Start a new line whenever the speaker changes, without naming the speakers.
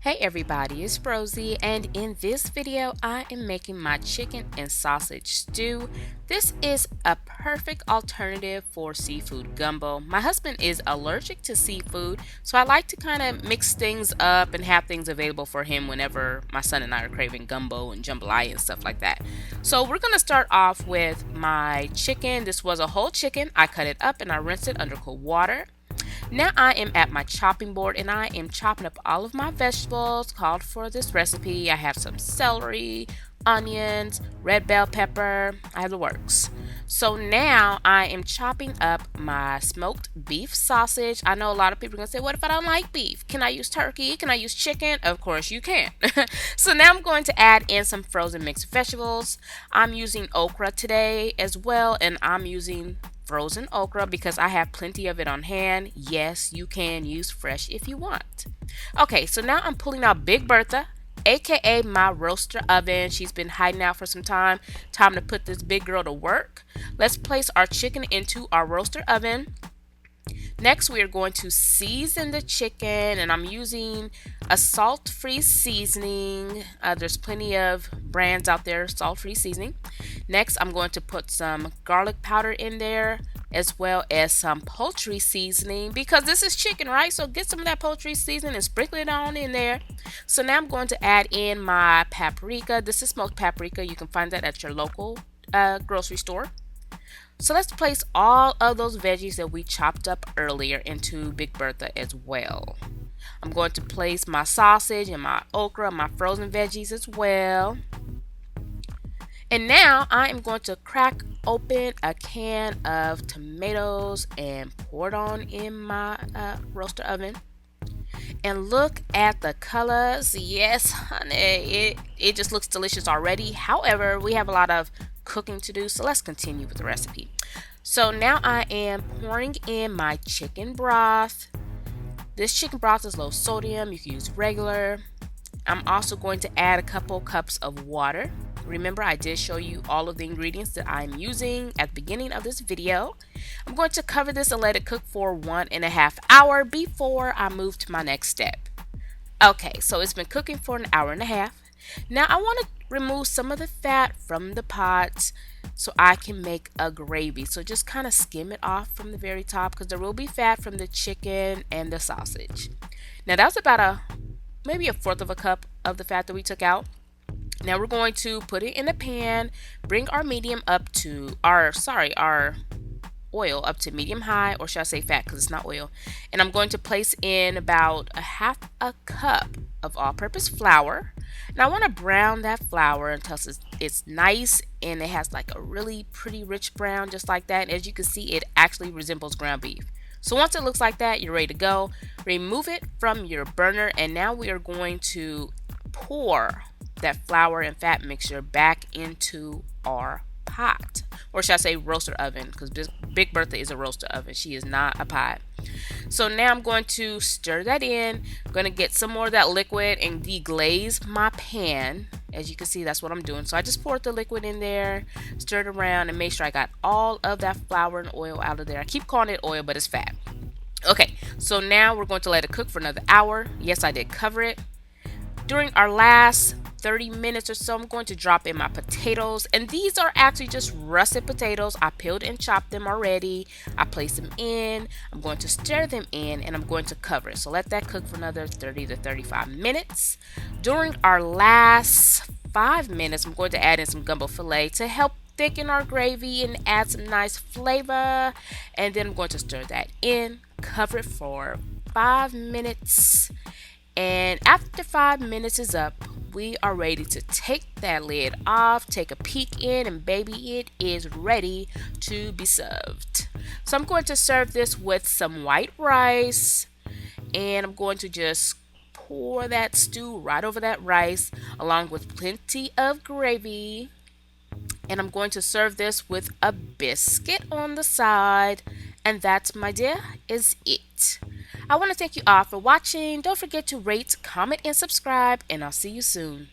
Hey everybody, it's Rosie, and in this video I am making my chicken and sausage stew. This is a perfect alternative for seafood gumbo. My husband is allergic to seafood, so I like to kind of mix things up and have things available for him whenever my son and I are craving gumbo and jambalaya and stuff like that. So we're going to start off with my chicken. This was a whole chicken. I cut it up and I rinsed it under cold water. Now I am at my chopping board and I am chopping up all of my vegetables called for this recipe. I have some celery, onions, red bell pepper, I have the works. So now I am chopping up my smoked beef sausage. I know a lot of people are going to say, what if I don't like beef? Can I use turkey? Can I use chicken? Of course you can. So now I'm going to add in some frozen mixed vegetables. I'm using okra today as well, and I'm using frozen okra because I have plenty of it on hand. Yes, you can use fresh if you want. Okay, so now I'm pulling out Big Bertha, aka my roaster oven. She's been hiding out for some time. Time to put this big girl to work. Let's place our chicken into our roaster oven. Next, we are going to season the chicken, and I'm using a salt-free seasoning. There's plenty of brands out there, salt-free seasoning. Next, I'm going to put some garlic powder in there, as well as some poultry seasoning, because this is chicken, right? So get some of that poultry seasoning and sprinkle it on in there. So now I'm going to add in my paprika. This is smoked paprika. You can find that at your local grocery store. So let's place all of those veggies that we chopped up earlier into Big Bertha as well. I'm going to place my sausage and my okra, my frozen veggies as well. And now I am going to crack open a can of tomatoes and pour it on in my roaster oven. And look at the colors. Yes, honey, it just looks delicious already. However, we have a lot of cooking to do, so let's continue with the recipe. So now I am pouring in my chicken broth. This chicken broth is low sodium. You can use regular. I'm also going to add a couple cups of water. Remember, I did show you all of the ingredients that I'm using at the beginning of this video. I'm going to cover this and let it cook for 1.5 hours before I move to my next step. Okay, so it's been cooking for 1.5 hours. Now I want to remove some of the fat from the pot so I can make a gravy. So just kind of skim it off from the very top, because there will be fat from the chicken and the sausage. Now that's about maybe 1/4 of a cup of the fat that we took out. Now we're going to put it in a pan, bring our our oil up to medium high, or should I say fat, because it's not oil. And I'm going to place in about 1/2 cup of all-purpose flour. Now I want to brown that flour until it's nice and it has like a really pretty rich brown, just like that. And as you can see, it actually resembles ground beef. So once it looks like that, you're ready to go. Remove it from your burner, and now we are going to pour that flour and fat mixture back into our pot, or should I say roaster oven, because Big Bertha is a roaster oven. She is not a pot. So now I'm going to stir that in. I'm going to get some more of that liquid and deglaze my pan. As you can see, that's what I'm doing. So I just poured the liquid in there, stirred around, and made sure I got all of that flour and oil out of there. I keep calling it oil, but it's fat. Okay, so now we're going to let it cook for another hour. Yes, I did cover it. During our last 30 minutes or so, I'm going to drop in my potatoes, and these are actually just russet potatoes. I peeled and chopped them already. I placed them in. I'm going to stir them in, and I'm going to cover it. So let that cook for another 30 to 35 minutes. During our last 5 minutes, I'm going to add in some gumbo filet to help thicken our gravy and add some nice flavor. And then I'm going to stir that in, cover it for 5 minutes. And after 5 minutes is up, we are ready to take that lid off, take a peek in, and baby, it is ready to be served. So I'm going to serve this with some white rice, and I'm going to just pour that stew right over that rice along with plenty of gravy. And I'm going to serve this with a biscuit on the side. And that, my dear, is it. I want to thank you all for watching. Don't forget to rate, comment, and subscribe, and I'll see you soon.